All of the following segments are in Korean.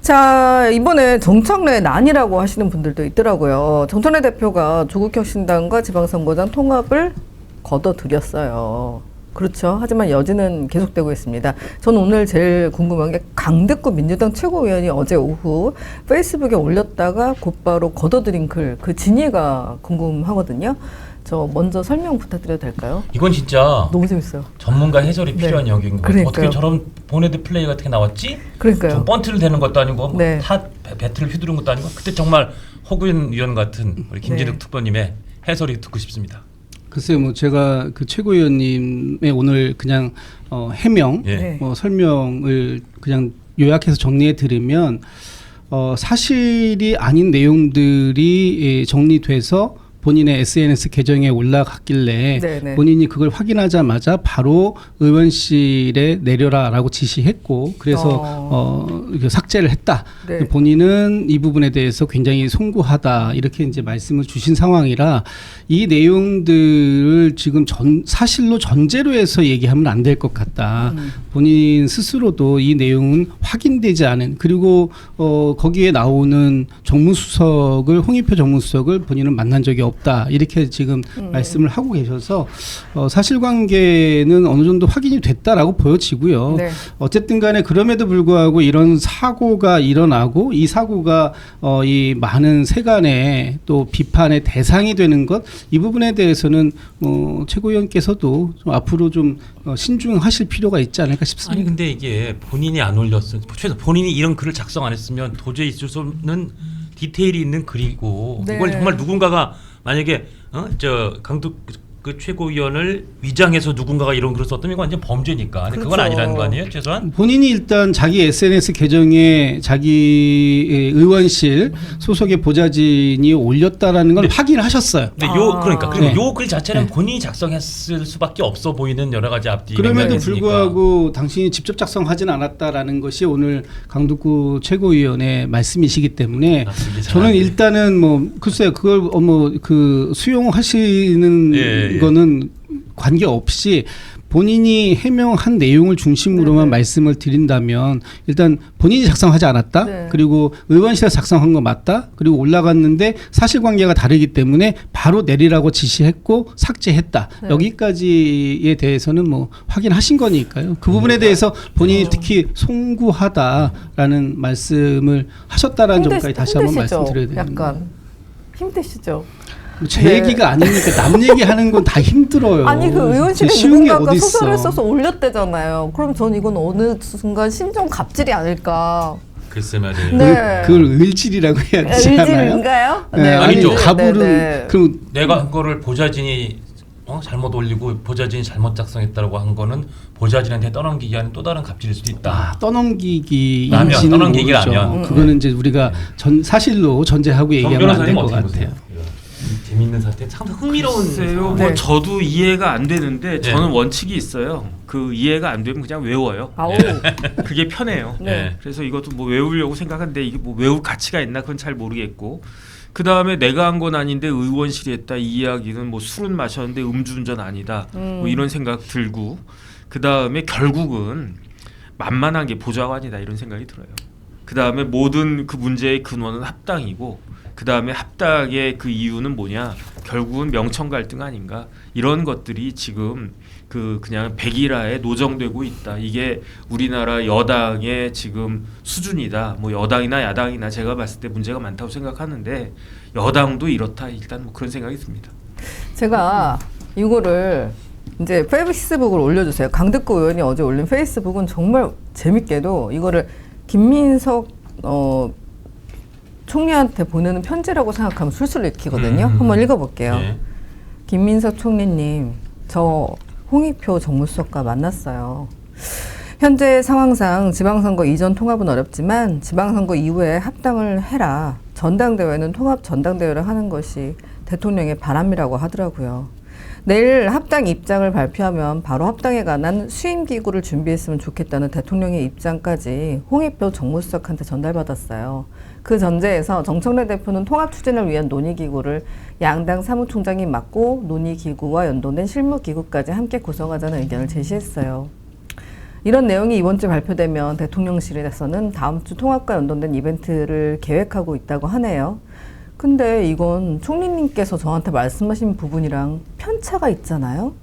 자, 이번에 정청래 난이라고 하시는 분들도 있더라고요. 정청래 대표가 조국혁신당과 지방선거장 통합을 거둬들였어요. 그렇죠. 하지만 여지는 계속되고 있습니다. 저는 오늘 제일 궁금한 게 강대구 민주당 최고위원이 어제 오후 페이스북에 올렸다가 곧바로 거둬들인 글, 그 진위가 궁금하거든요. 저 먼저 설명 부탁드려도 될까요? 이건 진짜 너무 재밌어요. 전문가 해설이 필요한 영역인 것 같아요. 어떻게 저런 보네드 플레이 같은 게 나왔지? 그러니까요. 좀 번트를 대는 것도 아니고 네. 타 배틀을 휘두른 것도 아니고 그때 정말 허구현 위원 같은 우리 김진욱 네. 특보님의 해설이 듣고 싶습니다. 글쎄요, 뭐 제가 그 최고위원님의 오늘 그냥 해명, 예. 설명을 그냥 요약해서 정리해 드리면 사실이 아닌 내용들이 정리돼서 본인의 SNS 계정에 올라갔길래 네네. 본인이 그걸 확인하자마자 바로 의원실에 내려라라고 지시했고 그래서 삭제를 했다. 네. 본인은 이 부분에 대해서 굉장히 송구하다 이렇게 이제 말씀을 주신 상황이라 이 내용들을 지금 사실로 전제로 해서 얘기하면 안 될 것 같다. 본인 스스로도 이 내용은 확인되지 않은 그리고 거기에 나오는 정무수석을 홍익표 정무수석을 본인은 만난 적이 없다 이렇게 지금 말씀을 하고 계셔서 사실관계는 어느 정도 확인이 됐다라고 보여지고요. 네. 어쨌든 간에 그럼에도 불구하고 이런 사고가 일어나고 이 사고가 이 많은 세간의 또 비판의 대상이 되는 것 이 부분에 대해서는 최고위원께서도 좀 앞으로 좀 신중하실 필요가 있지 않을까 싶습니다. 아니 근데 이게 본인이 안 올렸어. 최소 본인이 이런 글을 작성 안 했으면 도저히 있을 수 없는 디테일이 있는 글이고 네. 이걸 정말 누군가가 만약에 저 강도 그 최고위원을 위장해서 누군가가 이런 글을 썼다면 이건 완전 범죄니까. 근데 그건 그렇죠. 아니라는 거 아니에요, 최소한? 본인이 일단 자기 SNS 계정에 자기 의원실 소속의 보좌진이 올렸다라는 걸 확인하셨어요. 근데 그러니까 그리고 네. 요 글 자체는 네. 본인이 작성했을 수밖에 없어 보이는 여러 가지 앞뒤. 그럼에도 있으니까. 불구하고 당신이 직접 작성하지는 않았다라는 것이 오늘 강두구 최고위원의 말씀이시기 때문에 이게 저는 잘하네. 일단은 뭐 글쎄요 그걸 그 수용하시는 예. 거는 관계없이 본인이 해명한 내용을 중심으로만 네네. 말씀을 드린다면 일단 본인이 작성하지 않았다. 네. 그리고 의원실에서 작성한 거 맞다. 그리고 올라갔는데 사실관계가 다르기 때문에 바로 내리라고 지시했고 삭제했다. 네. 여기까지에 대해서는 뭐 확인하신 거니까요. 그 부분에 대해서 본인이 특히 송구하다라는 말씀을 하셨다라는 점까지 다시 한번 힘드시죠? 말씀드려야 됩니다. 약간 힘드시죠? 제 네. 얘기가 아니니까 남 얘기하는 건 다 힘들어요. 아니 그 의원실에 쉬운 게 누군가가 어디 소설을 있어. 써서 올렸대잖아요. 그럼 전 이건 어느 순간 심정 갑질이 아닐까. 글쎄 말이에요. 네. 그걸 을질이라고 해야 되지 않아요? 의질인가요? 네, 아니죠. 네, 가불은 네. 그럼 내가 한 거를 보좌진이 잘못 올리고 보좌진이 잘못 작성했다고 한 거는 보좌진한테 떠넘기기 하는 또 다른 갑질일 수도 있다. 떠넘기기인지는 떠넘기기라면. 모르죠. 그거는 이제 우리가 사실로 전제하고 얘기하면 안 될 것 같아요. 재밌는 사태, 참 흥미로운. 글쎄요. 네. 뭐 저도 이해가 안 되는데 네. 저는 원칙이 있어요. 그 이해가 안 되면 그냥 외워요. 아우. 그게 편해요. 네. 그래서 이것도 뭐 외우려고 생각하는데 이게 뭐 외울 가치가 있나 그건 잘 모르겠고. 그 다음에 내가 한 건 아닌데 의원실이 했다 이 이야기는 뭐 술은 마셨는데 음주운전 아니다. 뭐 이런 생각 들고. 그 다음에 결국은 만만한 게 보좌관이다 이런 생각이 들어요. 그 다음에 모든 그 문제의 근원은 합당이고. 그 다음에 합당의 그 이유는 뭐냐? 결국은 명청 갈등 아닌가? 이런 것들이 지금 그냥 백일화에 노정되고 있다. 이게 우리나라 여당의 지금 수준이다. 뭐 여당이나 야당이나 제가 봤을 때 문제가 많다고 생각하는데 여당도 이렇다. 일단 뭐 그런 생각이 듭니다. 제가 이거를 이제 페이스북을 올려주세요. 강대구 의원이 어제 올린 페이스북은 정말 재밌게도 이거를 김민석 총리한테 보내는 편지라고 생각하면 술술 읽히거든요. 한번 읽어볼게요. 네. 김민석 총리님, 저 홍익표 정무수석과 만났어요. 현재 상황상 지방선거 이전 통합은 어렵지만 지방선거 이후에 합당을 해라. 전당대회는 통합 전당대회를 하는 것이 대통령의 바람이라고 하더라고요. 내일 합당 입장을 발표하면 바로 합당에 관한 수임기구를 준비했으면 좋겠다는 대통령의 입장까지 홍익표 정무수석한테 전달받았어요. 그 전제에서 정청래 대표는 통합 추진을 위한 논의기구를 양당 사무총장이 맡고 논의기구와 연동된 실무기구까지 함께 구성하자는 의견을 제시했어요. 이런 내용이 이번 주 발표되면 대통령실에서는 다음 주 통합과 연동된 이벤트를 계획하고 있다고 하네요. 근데 이건 총리님께서 저한테 말씀하신 부분이랑 편차가 있잖아요.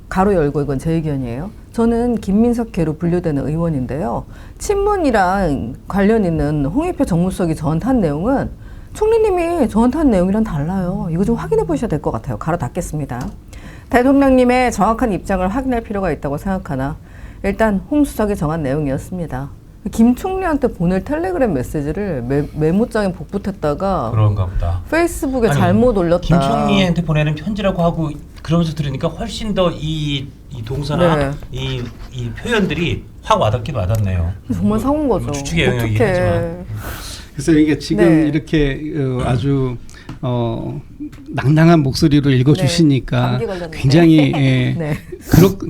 가로 열고 이건 제 의견이에요. 저는 김민석계로 분류되는 의원인데요. 친문이랑 관련 있는 홍익표 정무수석이 저한테 한 내용은 총리님이 저한테 한 내용이랑 달라요. 이거 좀 확인해 보셔야 될 것 같아요. 가로 닫겠습니다. 대통령님의 정확한 입장을 확인할 필요가 있다고 생각하나 일단 홍 수석이 정한 내용이었습니다. 김 총리한테 보낼 텔레그램 메시지를 메모장에 복붙했다가 그런가 보다. 페이스북에 아니, 잘못 올렸다. 김 총리한테 보내는 편지라고 하고 그러면서 들으니까 훨씬 더 이 동사나 이 표현들이 확 와닿긴 와닿네요. 정말 사고인 거죠. 추측의 영역이긴 하지만. 그래서 이게 지금 이렇게 아주 낭낭한 목소리로 읽어주시니까 감기 걸렸는데. 굉장히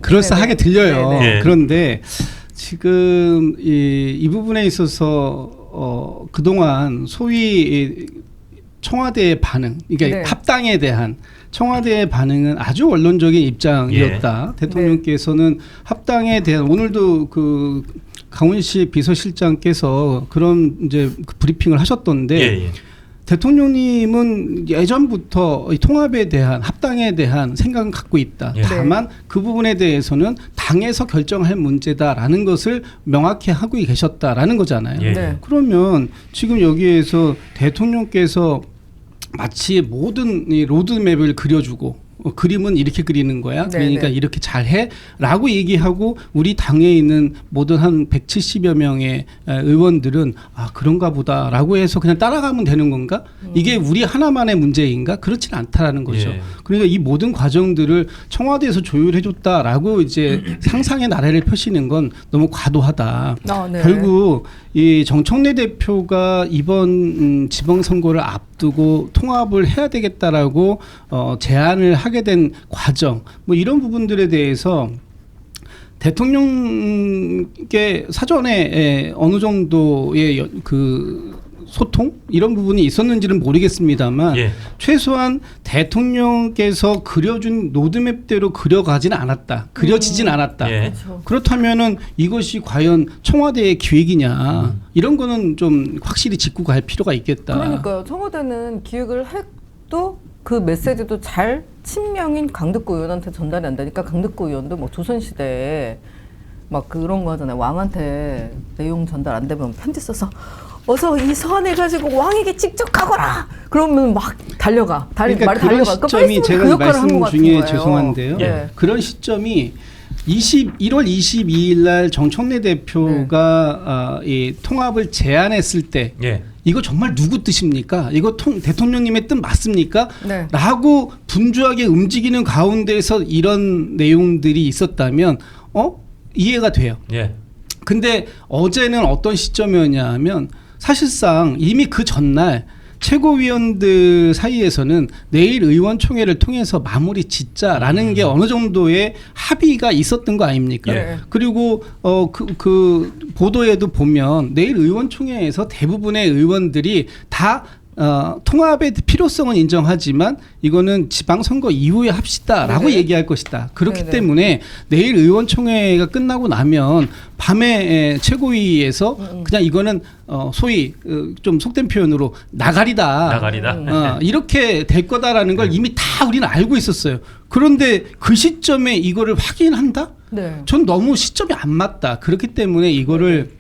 그럴싸하게 들려요. 네. 그런데 지금 이 부분에 있어서 그동안 소위 청와대의 반응, 그러니까 합당에 대한 청와대의 반응은 아주 원론적인 입장이었다. 대통령께서는 합당에 대한 오늘도 그 강훈식 비서실장께서 그런 이제 그 브리핑을 하셨던데 대통령님은 예전부터 이 통합에 대한 합당에 대한 생각은 갖고 있다. 다만 그 부분에 대해서는 당에서 결정할 문제다라는 것을 명확히 하고 계셨다라는 거잖아요. 그러면 지금 여기에서 대통령께서 마치 모든 이 로드맵을 그려주고 그림은 이렇게 그리는 거야. 그러니까 이렇게 잘해 라고 얘기하고 우리 당에 있는 모든 한 170여 명의 의원들은 아 그런가 보다 라고 해서 그냥 따라가면 되는 건가? 이게 우리 하나만의 문제인가? 그렇지는 않다라는 거죠. 그러니까 이 모든 과정들을 청와대에서 조율해줬다라고 이제 상상의 나래를 펴시는 건 너무 과도하다. 결국 이 정청래 대표가 이번 지방선거를 앞두고 통합을 해야 되겠다라고 제안을 하게 된 과정, 뭐 이런 부분들에 대해서 대통령께 사전에 어느 정도의 그 소통 이런 부분이 있었는지는 모르겠습니다만 최소한 대통령께서 그려준 로드맵대로 그려가지는 않았다. 그려지진 않았다. 그렇다면은 이것이 과연 청와대의 기획이냐 이런 거는 좀 확실히 짚고 갈 필요가 있겠다. 그러니까요. 청와대는 기획을 해도 그 메시지도 잘 친명인 강덕구 의원한테 전달이 안 되니까 강덕구 의원도 뭐 조선시대에 막 그런 거 하잖아요. 왕한테 내용 전달 안 되면 편지 써서 어서 이 서한을 가지고 왕에게 직접 가거라. 그러면 막 달려가. 그러니까 말이 그런 달려가. 시점이 제가 그 역할을 한 것 말씀 같은 중에 거예요. 죄송한데요. 그런 시점이 1월 22일 날 정청래 대표가 이 통합을 제안했을 때 이거 정말 누구 뜻입니까? 이거 대통령님의 뜻 맞습니까? 라고 분주하게 움직이는 가운데서 이런 내용들이 있었다면 이해가 돼요. 근데 어제는 어떤 시점이었냐면 사실상 이미 그 전날 최고위원들 사이에서는 내일 의원총회를 통해서 마무리 짓자라는 게 어느 정도의 합의가 있었던 거 아닙니까? 그리고 그 보도에도 보면 내일 의원총회에서 대부분의 의원들이 다 통합의 필요성은 인정하지만 이거는 지방선거 이후에 합시다라고 얘기할 것이다. 그렇기 때문에 내일 의원총회가 끝나고 나면 밤에 최고위에서 그냥 이거는 소위 좀 속된 표현으로 나가리다. 이렇게 될 거다라는 걸 이미 다 우리는 알고 있었어요. 그런데 그 시점에 이거를 확인한다? 전 너무 시점이 안 맞다. 그렇기 때문에 이거를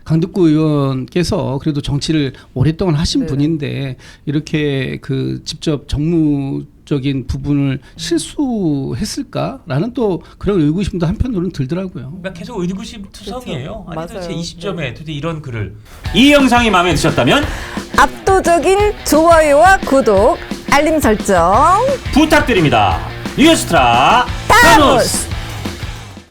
강덕구 의원께서 그래도 정치를 오랫동안 하신 분인데 이렇게 그 직접 정무적인 부분을 실수했을까라는 또 그런 의구심도 한편으로는 들더라고요. 그러니까 계속 의구심 투성이에요. 아니 도대체 이 시점에 도대체 이런 글을. 이 영상이 마음에 드셨다면 압도적인 좋아요와 구독, 알림 설정 부탁드립니다. 뉴스트라 타노스.